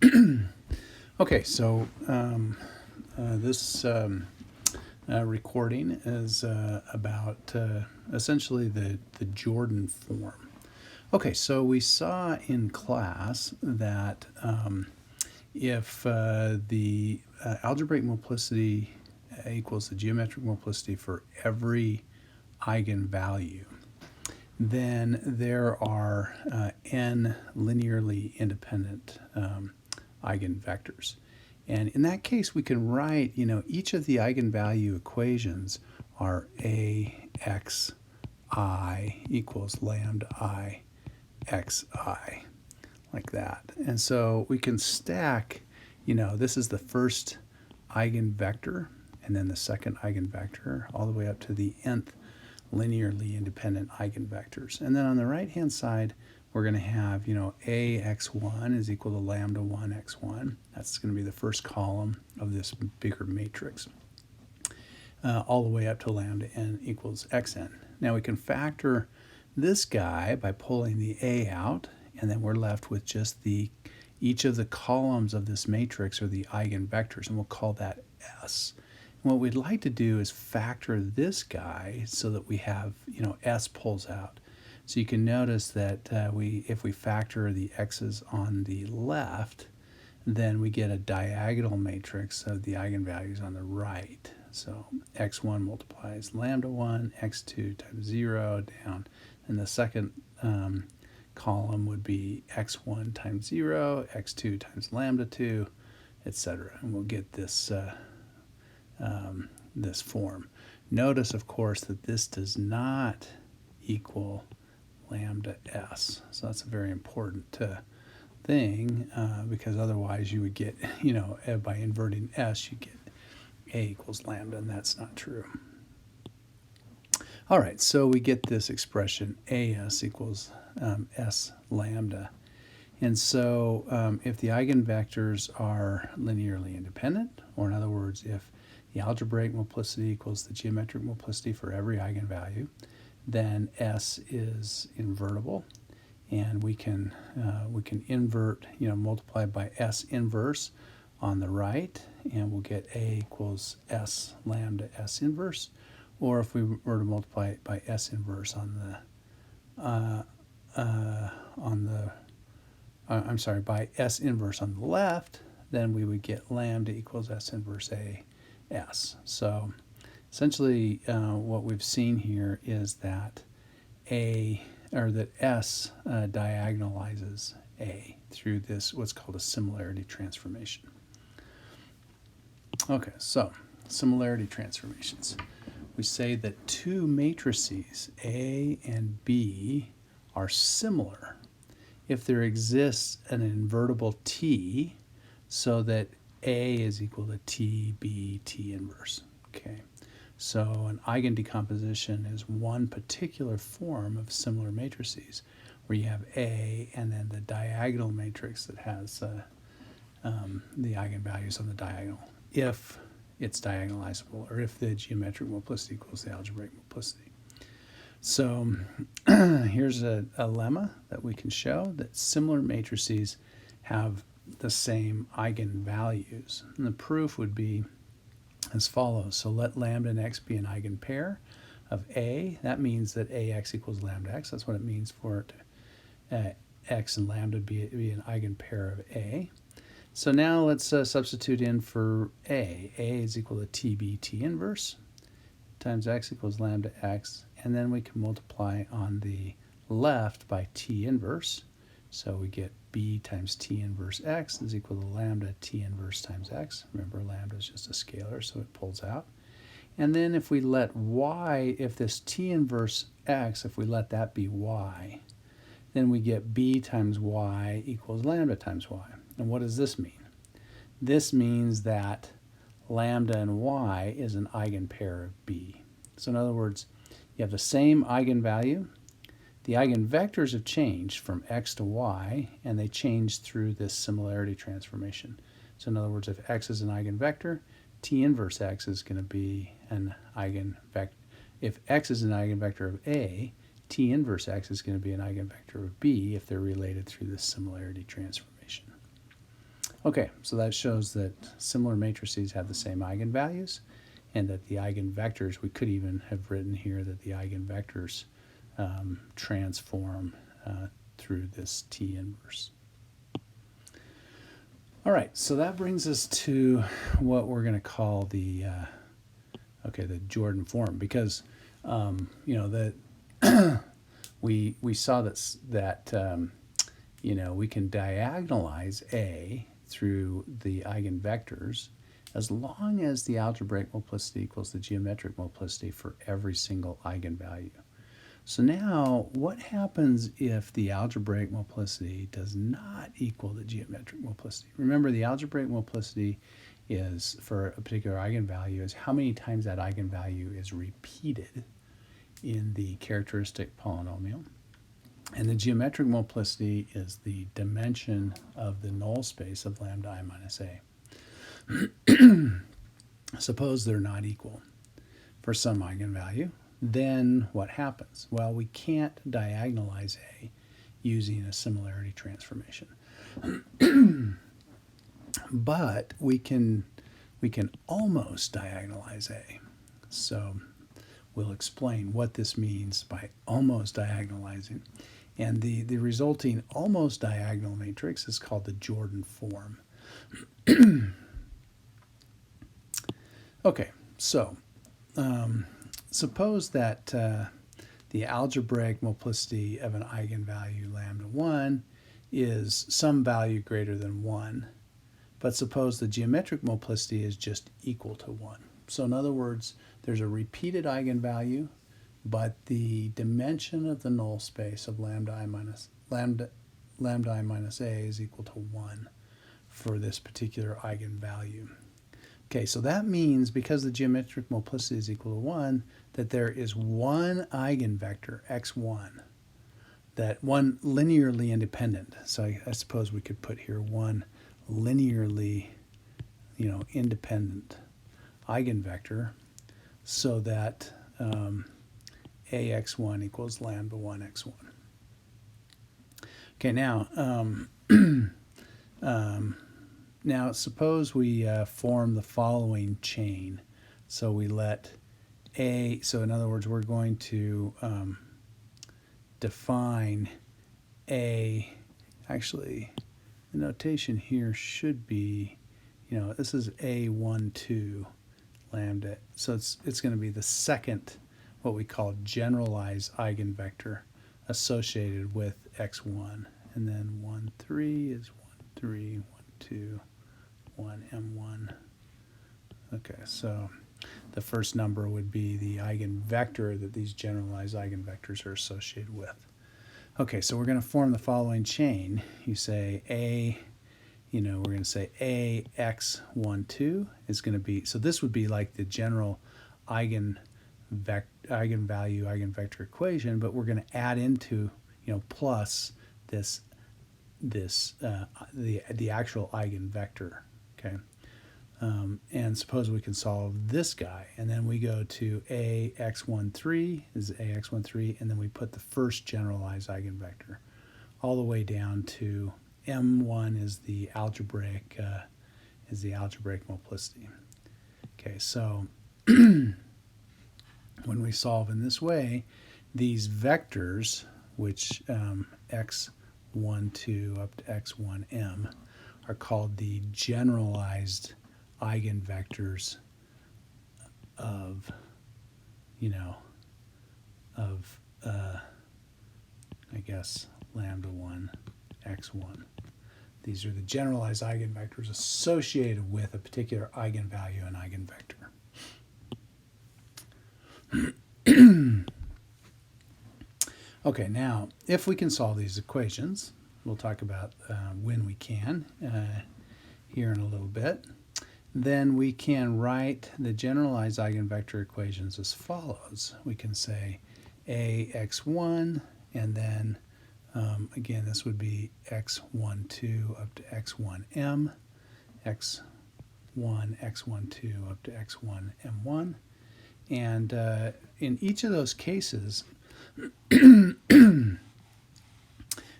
Okay, so this recording is about essentially the Jordan form. Okay, so we saw in class that if the algebraic multiplicity equals the geometric multiplicity for every eigenvalue, then there are n linearly independent eigenvectors. And in that case, we can write, each of the eigenvalue equations are AXI equals lambda I XI, like that. And so we can stack, this is the first eigenvector, and then the second eigenvector, all the way up to the nth linearly independent eigenvectors. And then on the right-hand side, we're going to have, AX1 is equal to lambda 1x1. That's going to be the first column of this bigger matrix, all the way up to lambda n equals xn. Now we can factor this guy by pulling the A out, and then we're left with just each of the columns of this matrix are the eigenvectors, and we'll call that S. And what we'd like to do is factor this guy so that we have, S pulls out. So you can notice that if we factor the x's on the left, then we get a diagonal matrix of the eigenvalues on the right. So x1 multiplies lambda 1, x2 times 0 down, and the second column would be x1 times 0, x2 times lambda 2, etc. And we'll get this this form. Notice, of course, that this does not equal lambda s. So that's a very important thing, because otherwise you would get, by inverting s, you get a equals lambda, and that's not true. All right, so we get this expression as equals s lambda. And so if the eigenvectors are linearly independent, or in other words, if the algebraic multiplicity equals the geometric multiplicity for every eigenvalue, then S is invertible, and we can invert, multiply by S inverse on the right, and we'll get A equals S lambda S inverse. Or if we were to multiply it by S inverse by S inverse on the left, then we would get lambda equals S inverse A S. So essentially what we've seen here is that S diagonalizes A through this what's called a similarity transformation. Okay, so similarity transformations. We say that two matrices, A and B, are similar if there exists an invertible T so that A is equal to T, B, T inverse. Okay, so an eigendecomposition is one particular form of similar matrices where you have A and then the diagonal matrix that has the eigenvalues on the diagonal, if it's diagonalizable, or if the geometric multiplicity equals the algebraic multiplicity. So here's a lemma that we can show that similar matrices have the same eigenvalues. And the proof would be as follows. So let lambda and x be an eigenpair of A. That means that AX equals lambda x. That's what it means for it, x and lambda be an eigenpair of A. So now let's substitute in for A. A is equal to TB T inverse times x equals lambda x, and then we can multiply on the left by T inverse. So we get B times T inverse x is equal to lambda T inverse times x. Remember, lambda is just a scalar, so it pulls out. And then if we let y, if this T inverse x, if we let that be y, then we get B times y equals lambda times y. And what does this mean? This means that lambda and y is an eigenpair of B. So in other words, you have the same eigenvalue. The eigenvectors have changed from x to y, and they change through this similarity transformation. So in other words, if x is an eigenvector, T inverse x is going to be an eigenvector. If x is an eigenvector of A, T inverse x is going to be an eigenvector of B if they're related through this similarity transformation. Okay, so that shows that similar matrices have the same eigenvalues, and that the eigenvectors, we could even have written here that the eigenvectors transform through this T inverse. All right, so that brings us to what we're going to call the the Jordan form, because that we saw that we can diagonalize A through the eigenvectors as long as the algebraic multiplicity equals the geometric multiplicity for every single eigenvalue. So now, what happens if the algebraic multiplicity does not equal the geometric multiplicity? Remember, the algebraic multiplicity is, for a particular eigenvalue, is how many times that eigenvalue is repeated in the characteristic polynomial. And the geometric multiplicity is the dimension of the null space of lambda I minus A. Suppose they're not equal for some eigenvalue, then what happens? Well, we can't diagonalize A using a similarity transformation. But we can almost diagonalize A. So we'll explain what this means by almost diagonalizing. And the resulting almost diagonal matrix is called the Jordan form. Okay, so suppose that the algebraic multiplicity of an eigenvalue lambda 1 is some value greater than 1, but suppose the geometric multiplicity is just equal to 1. So in other words, there's a repeated eigenvalue, but the dimension of the null space of lambda I minus A is equal to 1 for this particular eigenvalue. Okay, so that means, because the geometric multiplicity is equal to 1, that there is one eigenvector, x1, that one linearly independent. So I suppose we could put here one linearly, independent eigenvector, so that ax1 equals lambda 1 x1. Okay, now suppose we form the following chain. So we let A, so in other words, we're going to define A, actually, the notation here should be, this is A12 lambda. So it's going to be the second, what we call generalized eigenvector associated with x1. And then 1, 3 is 1, 3, 1, 2, 1, m1. Okay, so the first number would be the eigenvector that these generalized eigenvectors are associated with. Okay, so we're going to form the following chain. You say A, we're going to say ax12 is going to be, so this would be like the general eigenvector equation, but we're going to add into, plus the actual eigenvector. Okay, and suppose we can solve this guy, and then we go to ax13 is ax13, and then we put the first generalized eigenvector all the way down to m1 is the algebraic multiplicity. Okay, so when we solve in this way, these vectors, which x12 up to x1m, are called the generalized eigenvectors of, lambda 1, x1. These are the generalized eigenvectors associated with a particular eigenvalue and eigenvector. Okay, now, if we can solve these equations, we'll talk about when we can here in a little bit, then we can write the generalized eigenvector equations as follows. We can say ax1, and then, again, this would be x12 up to x1m, x1, x12 up to x1m1. And in each of those cases,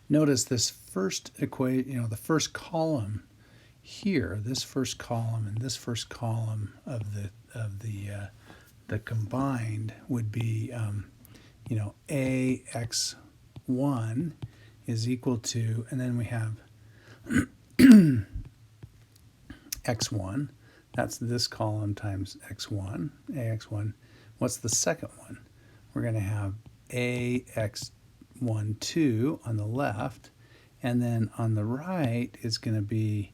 notice this first equation, the first column here, this first column and this first column of the combined would be, AX1 is equal to, and then we have x1. That's this column times x1, ax1. What's the second one? We're going to have ax12 on the left, and then on the right is going to be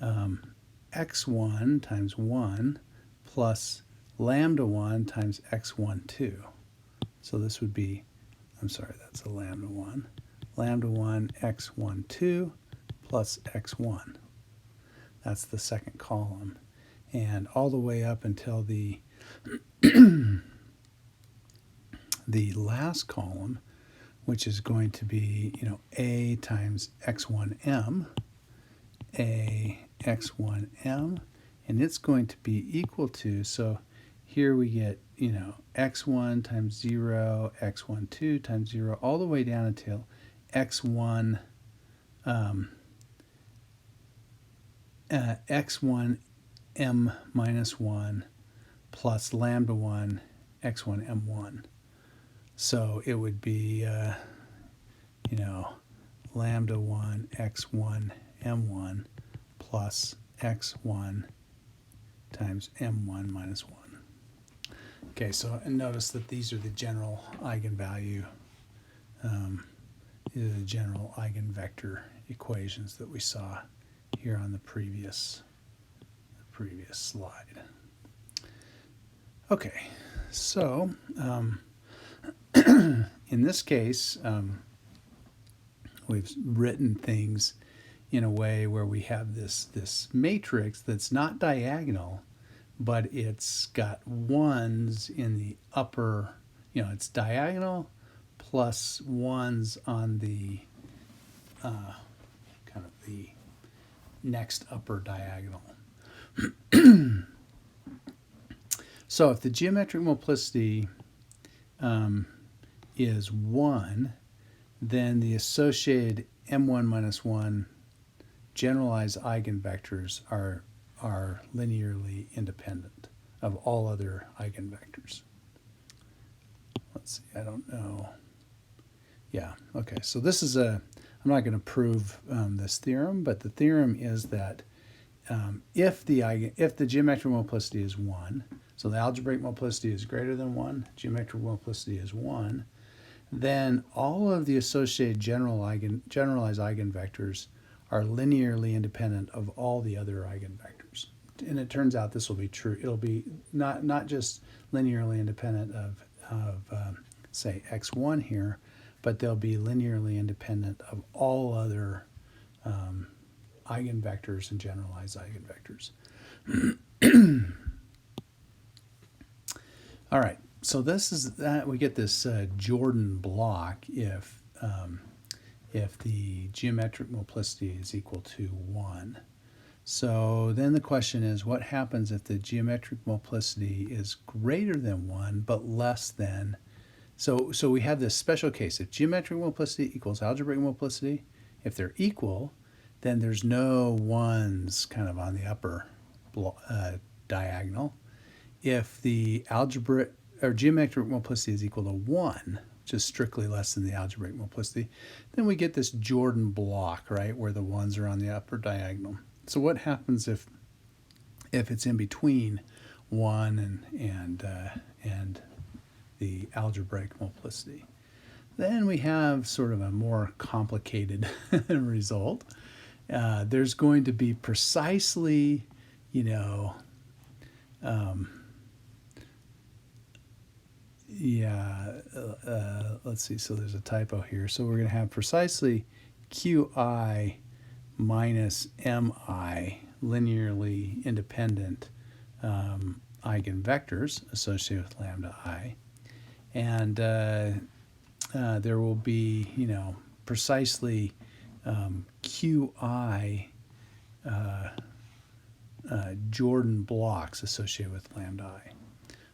x1 times 1 plus lambda 1 times x12. So this would be, I'm sorry, that's a lambda 1. Lambda 1 x12 plus x1. That's the second column. And all the way up until the the last column, which is going to be, a times x1m, a x1m, and it's going to be equal to, so here we get, x1 times 0, x12 times 0, all the way down until x1, x1m minus 1 plus lambda 1, x1m1. So it would be, lambda 1, x1m1 plus x1 times m1 minus 1. Okay, so and notice that these are the general eigenvalue, these are the general eigenvector equations that we saw here on the previous slide. Okay, so in this case, we've written things in a way where we have this matrix that's not diagonal, but it's got ones in the upper, it's diagonal plus ones on the kind of the next upper diagonal. So if the geometric multiplicity is 1, then the associated m1 minus 1 generalized eigenvectors are linearly independent of all other eigenvectors. Let's see, I don't know. Yeah, okay, so this is I'm not going to prove this theorem, but the theorem is that if the geometric multiplicity is 1, so the algebraic multiplicity is greater than 1, geometric multiplicity is 1, then all of the associated generalized eigenvectors are linearly independent of all the other eigenvectors. And it turns out this will be true. It'll be not just linearly independent of say, x1 here, but they'll be linearly independent of all other eigenvectors and generalized eigenvectors. All right, so this is that we get this Jordan block if the geometric multiplicity is equal to 1. So then the question is, what happens if the geometric multiplicity is greater than 1 but less than? So we have this special case. If geometric multiplicity equals algebraic multiplicity, if they're equal, then there's no ones kind of on the upper diagonal. If the algebraic or geometric multiplicity is equal to 1, which is strictly less than the algebraic multiplicity, then we get this Jordan block, right, where the ones are on the upper diagonal. So what happens if it's in between 1 and the algebraic multiplicity? Then we have sort of a more complicated result. There's going to be precisely, let's see, so there's a typo here. So we're going to have precisely Qi minus Mi linearly independent eigenvectors associated with lambda I. And there will be, precisely Qi Jordan blocks associated with lambda I.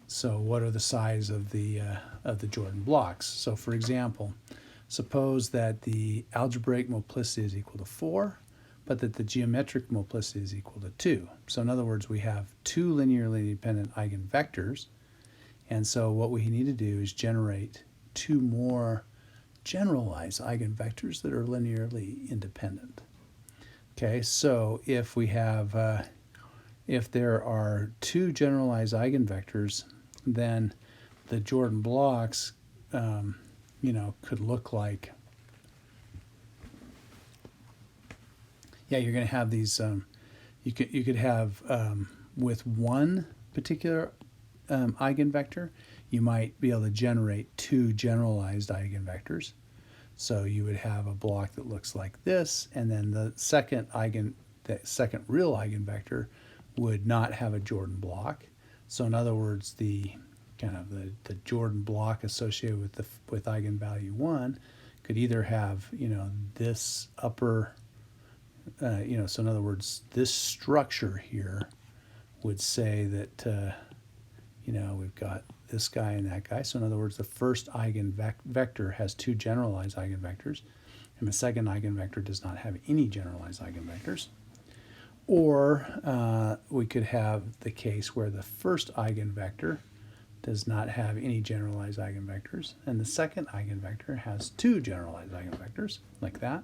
So what are the size of the Jordan blocks? So for example, suppose that the algebraic multiplicity is equal to 4, but that the geometric multiplicity is equal to 2. So in other words, we have two linearly independent eigenvectors, and so what we need to do is generate two more generalized eigenvectors that are linearly independent. Okay, so if we have, if there are two generalized eigenvectors, then the Jordan blocks, could look like, you're going to have these. You could have with one particular eigenvector, you might be able to generate two generalized eigenvectors. So you would have a block that looks like this, and then the second real eigenvector would not have a Jordan block. So in other words, the Jordan block associated with eigenvalue 1 could either have this upper so in other words, this structure here would say that we've got this guy and that guy. So in other words, the first eigenvector has two generalized eigenvectors, and the second eigenvector does not have any generalized eigenvectors. Or we could have the case where the first eigenvector does not have any generalized eigenvectors, and the second eigenvector has two generalized eigenvectors, like that.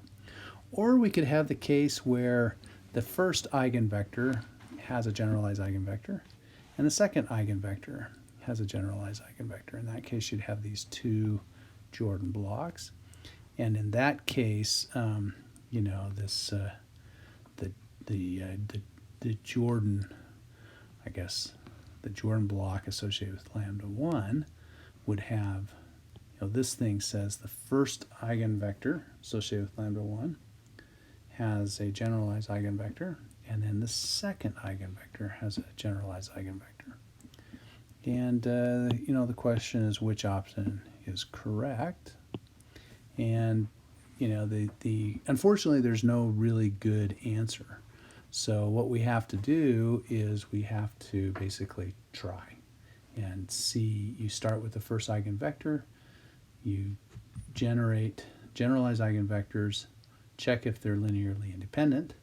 Or we could have the case where the first eigenvector has a generalized eigenvector, and the second eigenvector has a generalized eigenvector. In that case, you'd have these two Jordan blocks. And in that case, this the Jordan, the Jordan block associated with lambda 1 would have, this thing says the first eigenvector associated with lambda 1 has a generalized eigenvector, and then the second eigenvector has a generalized eigenvector. And, the question is which option is correct. And, unfortunately, there's no really good answer. So what we have to do is we have to basically try and see. You start with the first eigenvector, you generate generalized eigenvectors, check if they're linearly independent,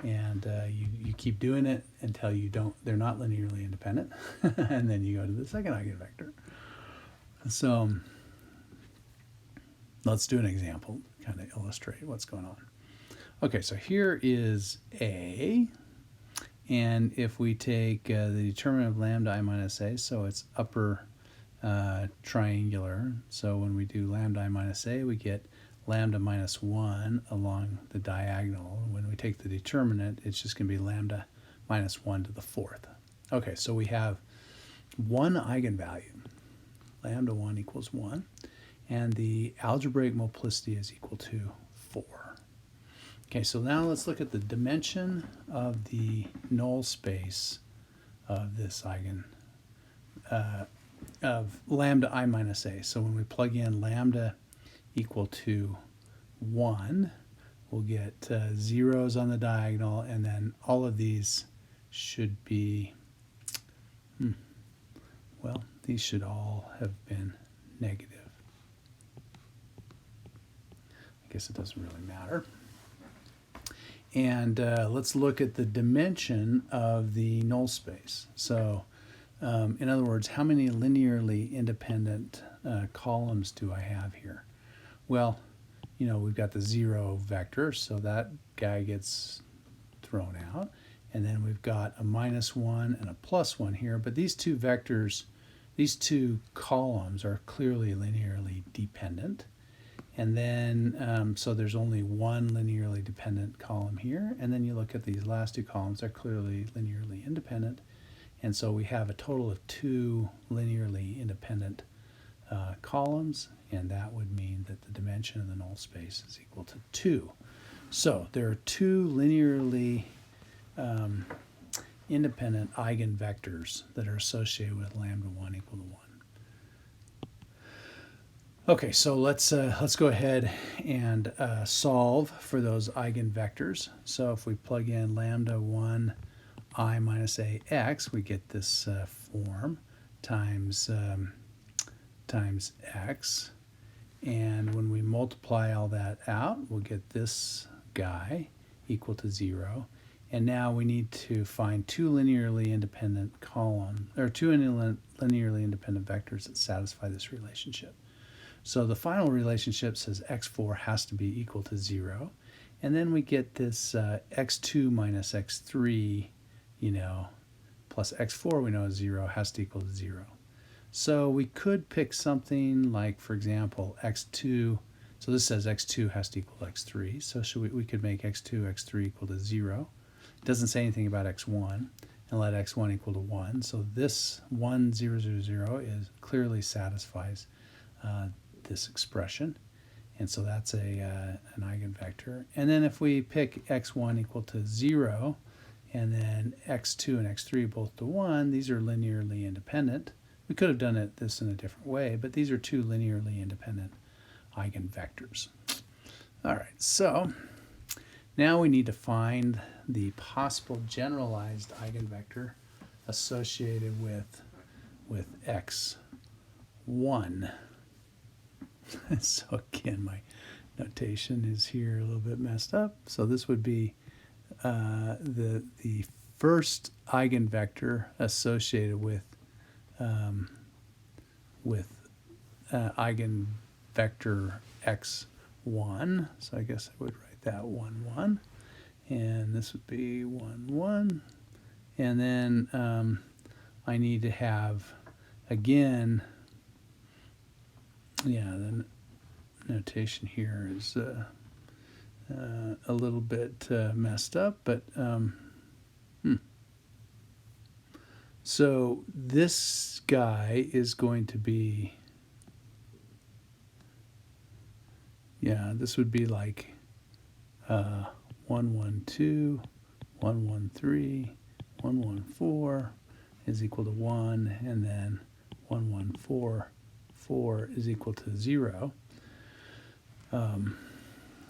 and you keep doing it until they're not linearly independent, and then you go to the second eigenvector. So let's do an example to kind of illustrate what's going on. Okay, so here is A, and if we take the determinant of lambda I minus A, so it's upper triangular, so when we do lambda I minus A, we get lambda minus 1 along the diagonal. When we take the determinant, it's just going to be lambda minus 1 to the fourth. Okay, so we have one eigenvalue, lambda 1 equals 1, and the algebraic multiplicity is equal to 4. Okay, so now let's look at the dimension of the null space of this of lambda I minus A. So when we plug in lambda equal to 1, we'll get zeros on the diagonal, and then all of these should be, these should all have been negative. I guess it doesn't really matter. And let's look at the dimension of the null space. So in other words, how many linearly independent columns do I have here? Well, we've got the 0 vector, so that guy gets thrown out. And then we've got a minus 1 and a plus 1 here. But these two vectors, these two columns are clearly linearly dependent. And then, so there's only one linearly dependent column here. And then you look at these last two columns, they're clearly linearly independent. And so we have a total of two linearly independent columns, and that would mean that the dimension of the null space is equal to 2. So there are two linearly independent eigenvectors that are associated with lambda 1 equal to 1. Okay, so let's go ahead and solve for those eigenvectors. So if we plug in lambda 1 I minus ax, we get this form times x, and when we multiply all that out, we'll get this guy equal to 0. And now we need to find two linearly independent linearly independent vectors that satisfy this relationship. So the final relationship says x4 has to be equal to 0. And then we get this x2 minus x3, plus x4 we know is 0, has to equal to 0. So we could pick something like, for example, x2. So this says x2 has to equal to x3. So we could make x2, x3 equal to 0. It doesn't say anything about x1, and let x1 equal to 1. So this 1, 0, 0, 0 clearly satisfies this expression. And so that's an eigenvector. And then if we pick x1 equal to 0, and then x2 and x3 both to 1, these are linearly independent. We could have done this in a different way, but these are two linearly independent eigenvectors. All right, so now we need to find the possible generalized eigenvector associated with x1. So again, my notation is here a little bit messed up. So this would be the first eigenvector associated with eigenvector x1. So I guess I would write that 1, 1. And this would be 1, 1. And then I need to have, again, the notation here is a little bit messed up, but so this guy is going to be, this would be like 1, 1, 2, 1, 1, 3, 1, 1, 4 is equal to 1, and then 1, 1, 4, 4 is equal to 0.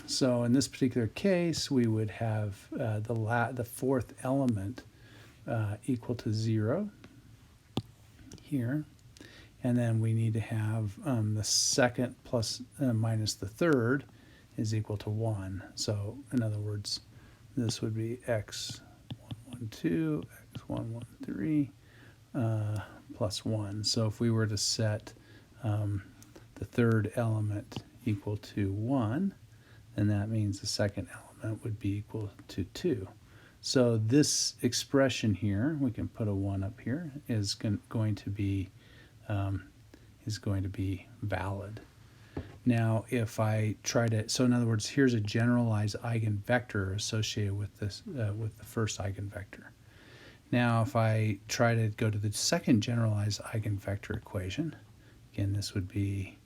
So in this particular case, we would have the fourth element equal to 0 here. And then we need to have the second plus minus the third is equal to 1. So in other words, this would be x1, 1, 2, x1, 1, 3 plus 1. So if we were to set the third element equal to 1, then that means the second element would be equal to 2. So this expression here, we can put a 1 up here, is going to be valid. Now, if I try to, so in other words, here's a generalized eigenvector associated with this with the first eigenvector. Now, if I try to go to the second generalized eigenvector equation, again, this would be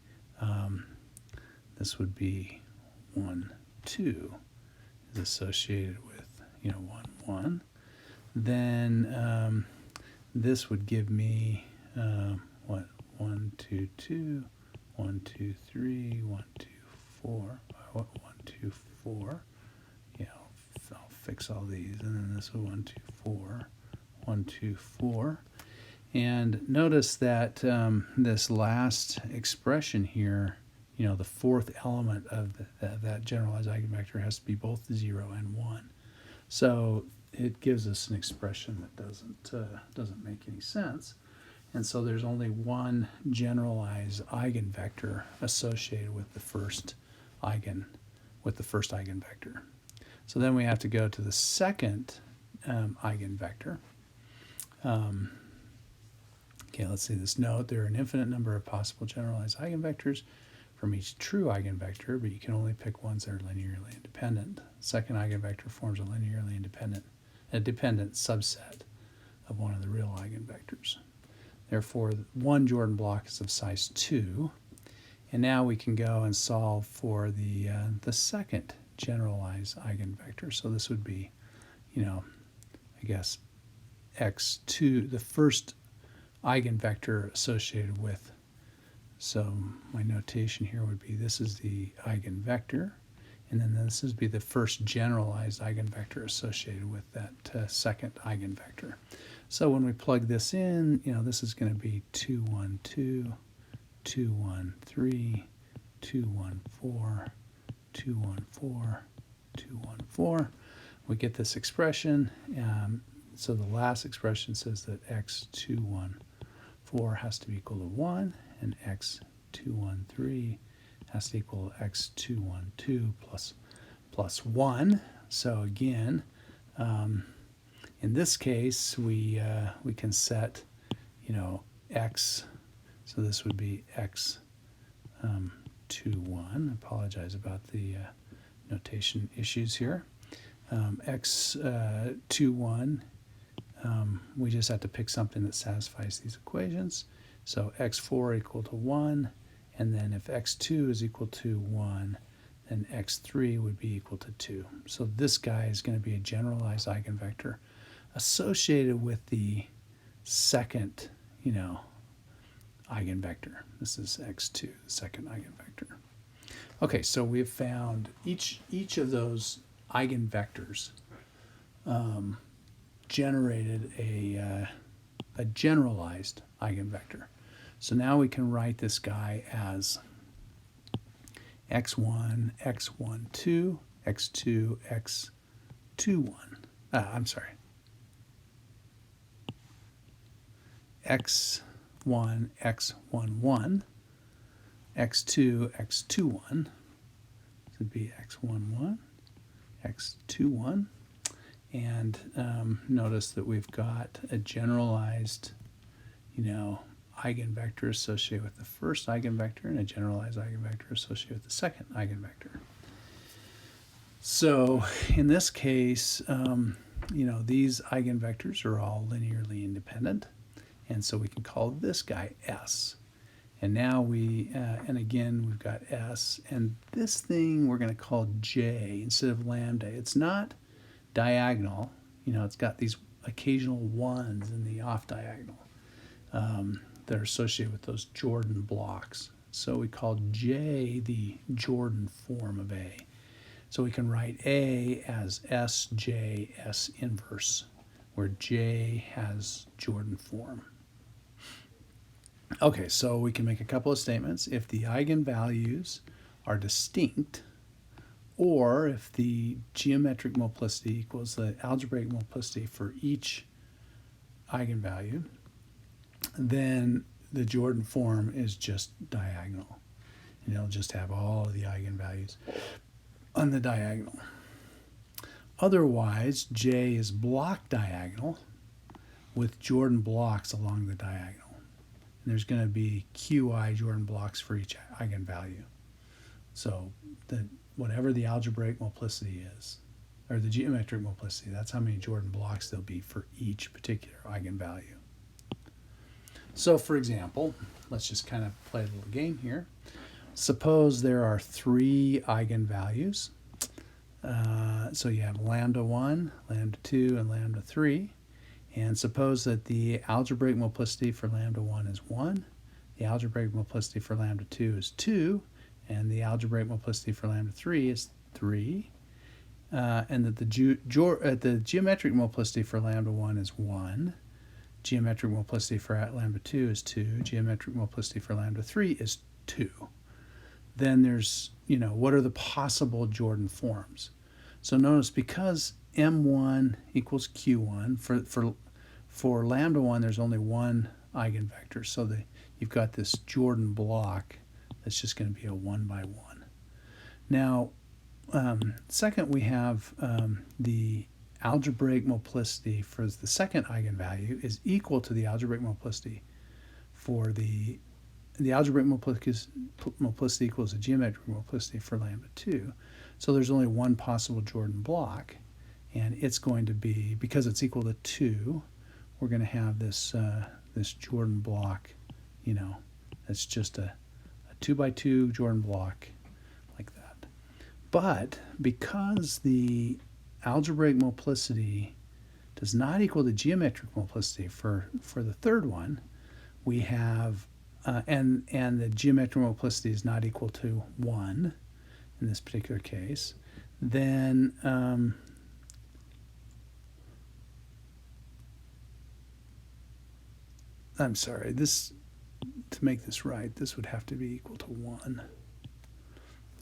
1, 2 is associated with 1, 1. Then this would give me 1, 2, 2, 1, 2, 3, 1, 2, 4, 1, 2, 4. I'll fix all these, and then this is 1, 2, 4, 1, 2, 4. And notice that this last expression here, the fourth element of that generalized eigenvector has to be both 0 and 1. So it gives us an expression that doesn't make any sense. And so there's only one generalized eigenvector associated with the first eigenvector. So then we have to go to the second eigenvector. Okay, let's see this note. There are an infinite number of possible generalized eigenvectors from each true eigenvector, but you can only pick ones that are linearly independent. Second eigenvector forms a linearly dependent subset of one of the real eigenvectors. Therefore, one Jordan block is of size 2. And now we can go and solve for the second generalized eigenvector. So this would be, I guess, x2, the first eigenvector associated with. So my notation here would be this is the eigenvector, and then this would be the first generalized eigenvector associated with that second eigenvector. So when we plug this in, this is going to be 2, 1, 2, 2, 1, 3, 2, 1, 4, 2, 1, 4, 2, 1, 4. we get this expression. So the last expression says that x214 has to be equal to 1, and x213 has to equal x212 plus 1. So again, in this case, we can set, x. So this would be x 2,1. Apologize about the notation issues here. X 2,1. We just have to pick something that satisfies these equations. So x4 equal to 1, and then if x2 is equal to 1, then x3 would be equal to 2. So this guy is going to be a generalized eigenvector associated with the second, eigenvector. This is x2, the second eigenvector. Okay, so we've found each of those eigenvectors generated a generalized eigenvector. So now we can write this guy as x1, x12, x2, x21. I'm sorry. x1, x11, x2, x21. This would be x11, x21. And notice that we've got a generalized, eigenvector associated with the first eigenvector and a generalized eigenvector associated with the second eigenvector. So in this case, these eigenvectors are all linearly independent. And so we can call this guy S. And now and again, we've got S. And this thing we're going to call J instead of lambda. It's not diagonal. It's got these occasional ones in the off diagonal that are associated with those Jordan blocks. So we call J the Jordan form of A. So we can write A as Sj S inverse, where J has Jordan form. Okay, so we can make a couple of statements. If the eigenvalues are distinct, or if the geometric multiplicity equals the algebraic multiplicity for each eigenvalue, then the Jordan form is just diagonal. And it'll just have all of the eigenvalues on the diagonal. Otherwise, J is block diagonal with Jordan blocks along the diagonal. And there's going to be Qi Jordan blocks for each eigenvalue. So whatever the algebraic multiplicity is, or the geometric multiplicity, that's how many Jordan blocks there'll be for each particular eigenvalue. So for example, let's just kind of play a little game here. Suppose there are 3 eigenvalues. So you have lambda 1, lambda 2, and lambda 3. And suppose that the algebraic multiplicity for lambda 1 is 1, the algebraic multiplicity for lambda 2 is 2, and the algebraic multiplicity for lambda 3 is 3, and that the geometric multiplicity for lambda 1 is 1, geometric multiplicity for lambda 2 is 2, geometric multiplicity for lambda 3 is 2. Then there's, what are the possible Jordan forms? So notice, because M1 equals Q1, for lambda 1, there's only one eigenvector. So you've got this Jordan block that's just going to be a 1 by 1. Now, second, we have the algebraic multiplicity for the second eigenvalue is equal to the algebraic multiplicity for the algebraic multiplicity equals the geometric multiplicity for lambda 2. So there's only one possible Jordan block, and it's going to be, because it's equal to 2, we're going to have this Jordan block, that's just a 2 by 2 Jordan block like that. But because the algebraic multiplicity does not equal the geometric multiplicity for the third one, we have and the geometric multiplicity is not equal to 1 in this particular case, then I'm sorry, to make this right, this would have to be equal to 1.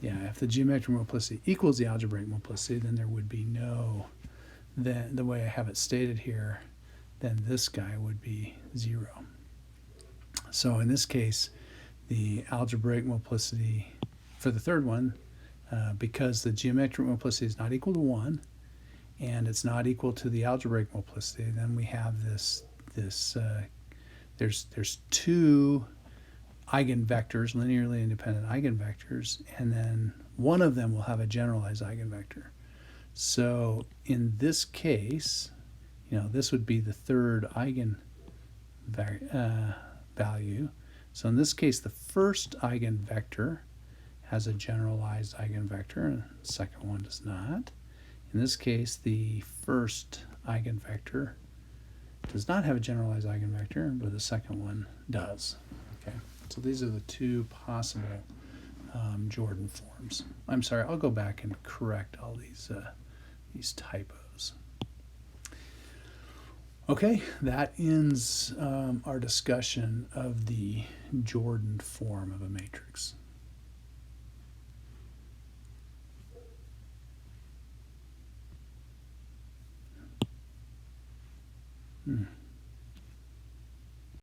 Yeah, if the geometric multiplicity equals the algebraic multiplicity, then there would be no then the way I have it stated here, then this guy would be 0. So in this case, the algebraic multiplicity for the third one, because the geometric multiplicity is not equal to 1, and it's not equal to the algebraic multiplicity, then we have this there's two eigenvectors, linearly independent eigenvectors, and then one of them will have a generalized eigenvector. So in this case, this would be the third eigenvalue. So in this case, the first eigenvector has a generalized eigenvector, and the second one does not. In this case, the first eigenvector does not have a generalized eigenvector, but the second one does. Okay, so these are the two possible Jordan forms. I'm sorry, I'll go back and correct all these typos. Okay, that ends our discussion of the Jordan form of a matrix.